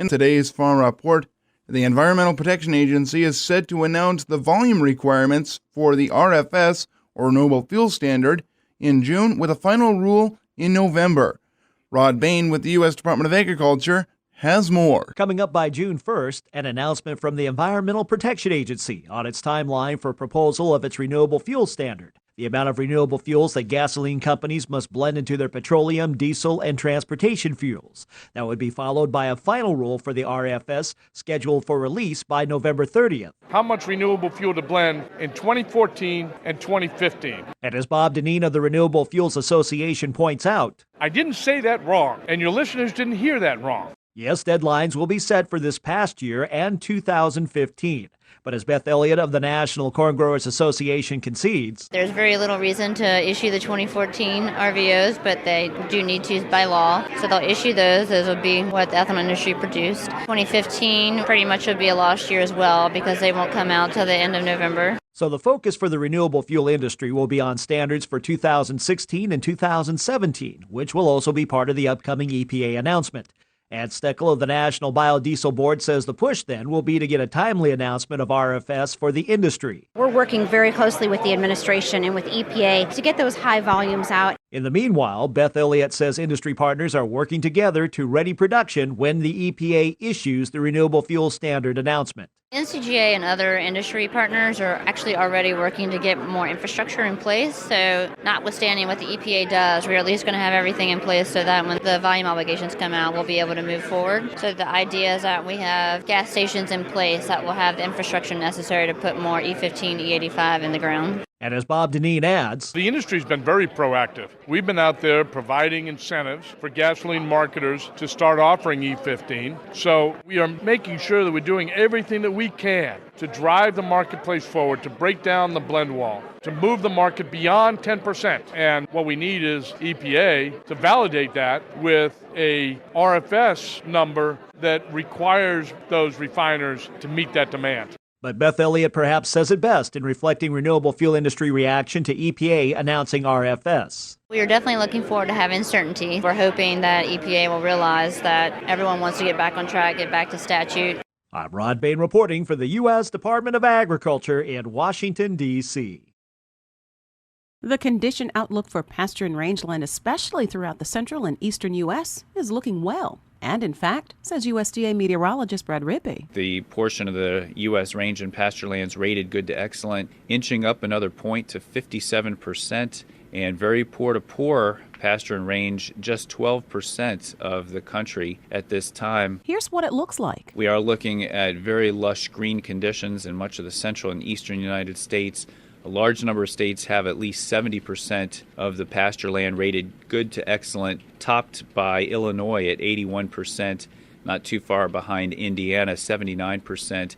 In today's Farm Report, the Environmental Protection Agency is set to announce the volume requirements for the RFS, or Renewable Fuel Standard, in June with a final rule in November. Rod Bain with the U.S. Department of Agriculture has more. Coming up by June 1st, an announcement from the Environmental Protection Agency on its timeline for proposal of its renewable fuel standard. The amount of renewable fuels that gasoline companies must blend into their petroleum, diesel, and transportation fuels. That would be followed by a final rule for the RFS scheduled for release by November 30th. How much renewable fuel to blend in 2014 and 2015? And as Bob Dineen of the Renewable Fuels Association points out, I didn't say that wrong, and your listeners didn't hear that wrong. Yes, deadlines will be set for this past year and 2015. But as Beth Elliott of the National Corn Growers Association concedes, there's very little reason to issue the 2014 RVOs, but they do need to by law. So they'll issue those. Those will be what the ethanol industry produced. 2015 pretty much will be a lost year as well because they won't come out till the end of November. So the focus for the renewable fuel industry will be on standards for 2016 and 2017, which will also be part of the upcoming EPA announcement. Ed Steckel of the National Biodiesel Board says the push then will be to get a timely announcement of RFS for the industry. We're working very closely with the administration and with EPA to get those high volumes out. In the meanwhile, Beth Elliott says industry partners are working together to ready production when the EPA issues the renewable fuel standard announcement. NCGA and other industry partners are actually already working to get more infrastructure in place. So notwithstanding what the EPA does, we're at least going to have everything in place so that when the volume obligations come out, we'll be able to move forward. So the idea is that we have gas stations in place that will have the infrastructure necessary to put more E15, E85 in the ground. And as Bob Dineen adds, the industry's been very proactive. We've been out there providing incentives for gasoline marketers to start offering E15. So we are making sure that we're doing everything that we can to drive the marketplace forward, to break down the blend wall, to move the market beyond 10%. And what we need is EPA to validate that with a RFS number that requires those refiners to meet that demand. But Beth Elliott perhaps says it best in reflecting renewable fuel industry reaction to EPA announcing RFS. We are definitely looking forward to having certainty. We're hoping that EPA will realize that everyone wants to get back on track, get back to statute. I'm Rod Bain reporting for the U.S. Department of Agriculture in Washington, D.C. The condition outlook for pasture and rangeland, especially throughout the central and eastern U.S., is looking well. And in fact, says USDA meteorologist Brad Rippey, the portion of the U.S. range and pasture lands rated good to excellent, inching up another point to 57%, and very poor to poor pasture and range, just 12% of the country at this time. Here's what it looks like. We are looking at very lush green conditions in much of the central and eastern United States. A large number of states have at least 70% of the pasture land rated good to excellent, topped by Illinois at 81%, not too far behind Indiana, 79%.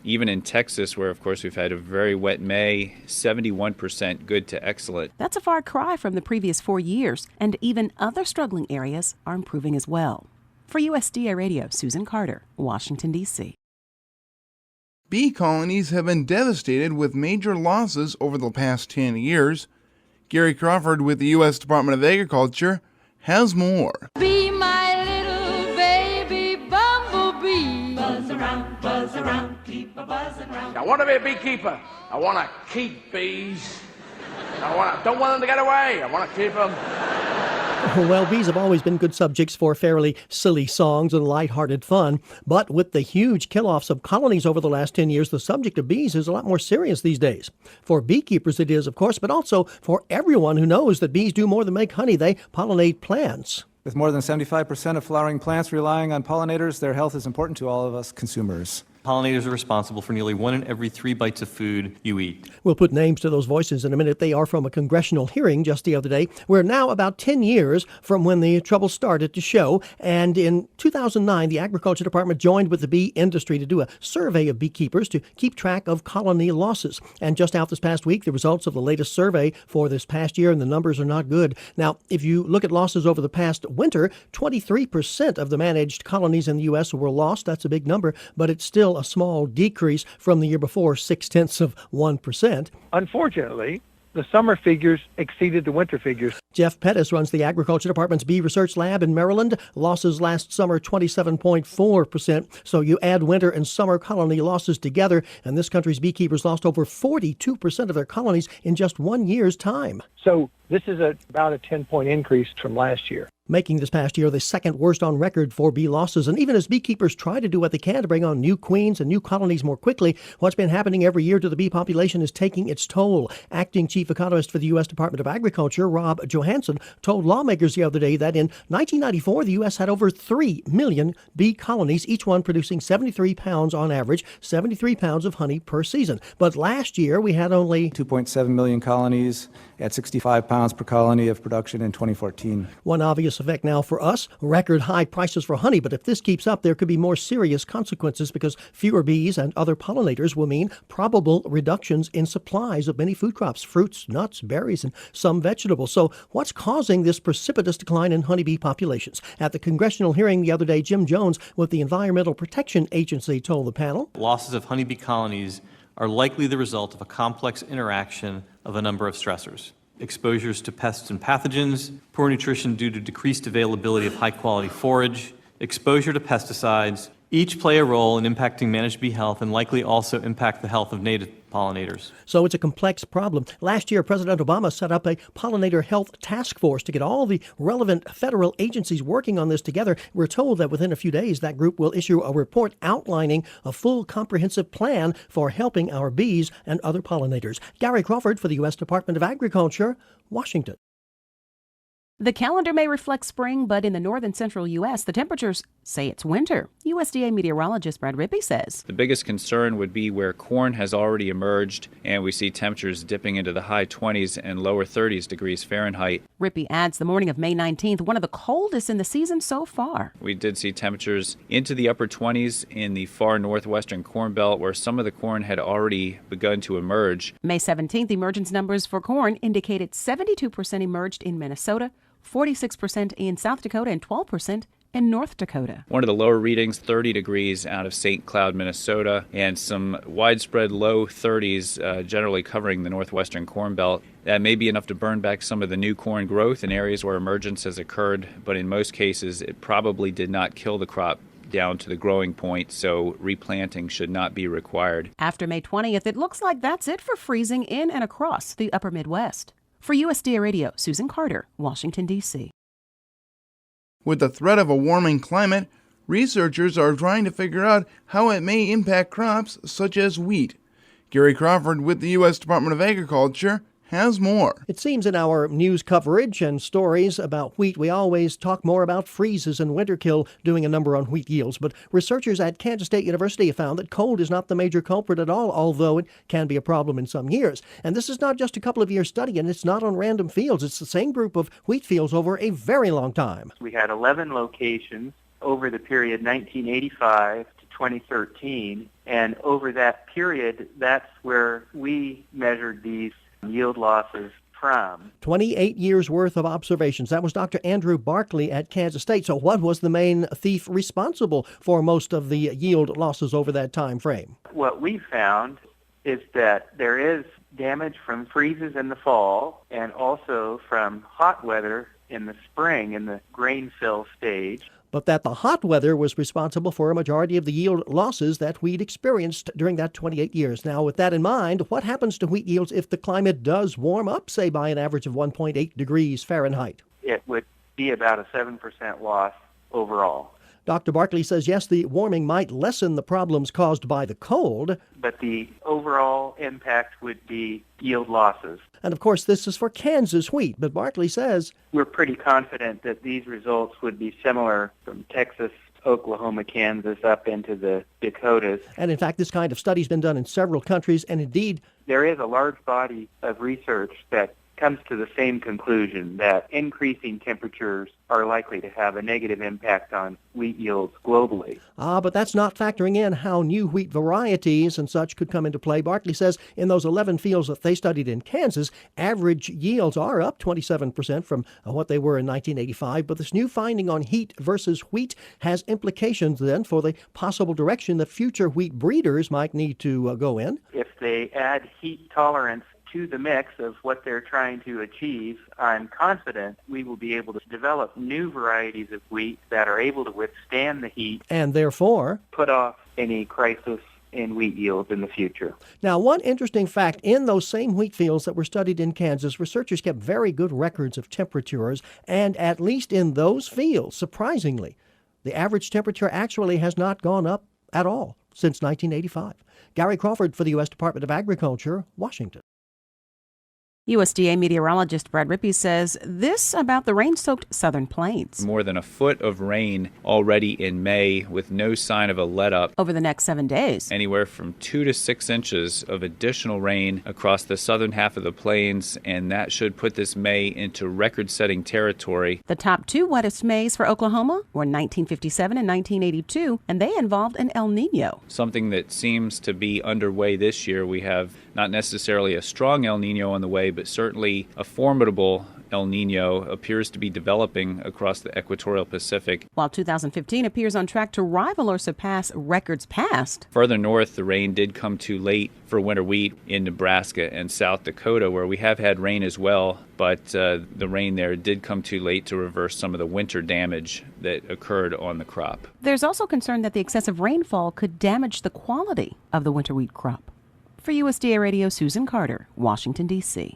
Even in Texas, where, of course, we've had a very wet May, 71% good to excellent. That's a far cry from the previous 4 years, and even other struggling areas are improving as well. For USDA Radio, Susan Carter, Washington, D.C. Bee colonies have been devastated with major losses over the past 10 years. Gary Crawford with the U.S. Department of Agriculture has more. Be my little baby bumblebee. Buzz around, keep a buzzing round. I want to be a beekeeper. I want to keep bees. Don't want them to get away. I want to keep them. Well, bees have always been good subjects for fairly silly songs and lighthearted fun, but with the huge kill-offs of colonies over the last 10 years, the subject of bees is a lot more serious these days. For beekeepers it is, of course, but also for everyone who knows that bees do more than make honey. They pollinate plants. With more than 75% of flowering plants relying on pollinators, their health is important to all of us consumers. Pollinators are responsible for nearly 1 in every 3 bites of food you eat. We'll put names to those voices in a minute. They are from a congressional hearing just the other day. We're now about 10 years from when the trouble started to show. And in 2009, the Agriculture Department joined with the bee industry to do a survey of beekeepers to keep track of colony losses. And just out this past week, the results of the latest survey for this past year, and the numbers are not good. Now, if you look at losses over the past winter, 23% of the managed colonies in the U.S. were lost. That's a big number, but it's still a small decrease from the year before, 0.6%. Unfortunately, the summer figures exceeded the winter figures. Jeff Pettis runs the Agriculture Department's Bee Research Lab in Maryland. Losses last summer 27.4%. So you add winter and summer colony losses together, and this country's beekeepers lost over 42% of their colonies in just 1 year's time. So this is about a 10-point increase from last year, making this past year the second worst on record for bee losses. And even as beekeepers try to do what they can to bring on new queens and new colonies more quickly, what's been happening every year to the bee population is taking its toll. Acting chief economist for the U.S. Department of Agriculture, Rob Johansson, told lawmakers the other day that in 1994, the U.S. had over 3 million bee colonies, each one producing 73 pounds on average, 73 pounds of honey per season. But last year, we had only 2.7 million colonies at 65 pounds per colony of production in 2014. One obvious effect now for us, record high prices for honey. But if this keeps up, there could be more serious consequences because fewer bees and other pollinators will mean probable reductions in supplies of many food crops, fruits, nuts, berries, and some vegetables. So what's causing this precipitous decline in honeybee populations? At the congressional hearing the other day, Jim Jones with the Environmental Protection Agency told the panel, losses of honeybee colonies are likely the result of a complex interaction of a number of stressors. Exposures to pests and pathogens, poor nutrition due to decreased availability of high-quality forage, exposure to pesticides, each play a role in impacting managed bee health and likely also impact the health of native pollinators. So it's a complex problem. Last year, President Obama set up a pollinator health task force to get all the relevant federal agencies working on this together. We're told that within a few days, that group will issue a report outlining a full comprehensive plan for helping our bees and other pollinators. Gary Crawford for the U.S. Department of Agriculture, Washington. The calendar may reflect spring, but in the north and central U.S., the temperatures say it's winter. USDA meteorologist Brad Rippey says. The biggest concern would be where corn has already emerged, and we see temperatures dipping into the high 20s and lower 30s degrees Fahrenheit. Rippey adds the morning of May 19th, one of the coldest in the season so far. We did see temperatures into the upper 20s in the far northwestern Corn Belt, where some of the corn had already begun to emerge. May 17th, emergence numbers for corn indicated 72% emerged in Minnesota, 46% in South Dakota, and 12% in North Dakota. One of the lower readings, 30 degrees out of St. Cloud, Minnesota, and some widespread low 30s generally covering the northwestern Corn Belt. That may be enough to burn back some of the new corn growth in areas where emergence has occurred, but in most cases it probably did not kill the crop down to the growing point, so replanting should not be required. After May 20th, it looks like that's it for freezing in and across the upper Midwest. For USDA Radio, Susan Carter, Washington, D.C. With the threat of a warming climate, researchers are trying to figure out how it may impact crops such as wheat. Gary Crawford with the U.S. Department of Agriculture has more. It seems in our news coverage and stories about wheat, we always talk more about freezes and winter kill doing a number on wheat yields. But researchers at Kansas State University have found that cold is not the major culprit at all, although it can be a problem in some years. And this is not just a couple of years study, and it's not on random fields. It's the same group of wheat fields over a very long time. We had 11 locations over the period 1985 to 2013. And over that period, that's where we measured these yield losses from. 28 years worth of observations. That was Dr. Andrew Barkley at Kansas State. So what was the main thief responsible for most of the yield losses over that time frame? What we found is that there is damage from freezes in the fall and also from hot weather in the spring in the grain fill stage. But that the hot weather was responsible for a majority of the yield losses that wheat experienced during that 28 years. Now, with that in mind, what happens to wheat yields if the climate does warm up, say, by an average of 1.8 degrees Fahrenheit? It would be about a 7% loss overall. Dr. Barkley says, yes, the warming might lessen the problems caused by the cold, but the overall impact would be yield losses. And of course, this is for Kansas wheat, but Barkley says, we're pretty confident that these results would be similar from Texas, Oklahoma, Kansas, up into the Dakotas. And in fact, this kind of study's been done in several countries, and indeed, there is a large body of research that comes to the same conclusion that increasing temperatures are likely to have a negative impact on wheat yields globally. But that's not factoring in how new wheat varieties and such could come into play. Barkley says in those 11 fields that they studied in Kansas, average yields are up 27% from what they were in 1985. But this new finding on heat versus wheat has implications then for the possible direction that future wheat breeders might need to go in. If they add heat tolerance to the mix of what they're trying to achieve, I'm confident we will be able to develop new varieties of wheat that are able to withstand the heat And therefore, put off any crisis in wheat yields in the future. now, one interesting fact, in those same wheat fields that were studied in Kansas, researchers kept very good records of temperatures, and at least in those fields, surprisingly, the average temperature actually has not gone up at all since 1985. Gary Crawford for the U.S. Department of Agriculture, Washington. USDA meteorologist Brad Rippey says this about the rain-soaked southern plains. More than a foot of rain already in May with no sign of a let-up. Over the next 7 days. Anywhere from 2 to 6 inches of additional rain across the southern half of the plains, and that should put this May into record-setting territory. The top 2 wettest Mays for Oklahoma were 1957 and 1982, and they involved an El Nino. Something that seems to be underway this year. We have not necessarily a strong El Nino on the way, but certainly a formidable El Nino appears to be developing across the equatorial Pacific. While 2015 appears on track to rival or surpass records past. Further north, the rain did come too late for winter wheat in Nebraska and South Dakota, where we have had rain as well, but the rain there did come too late to reverse some of the winter damage that occurred on the crop. There's also concern that the excessive rainfall could damage the quality of the winter wheat crop. For USDA Radio, Susan Carter, Washington, D.C.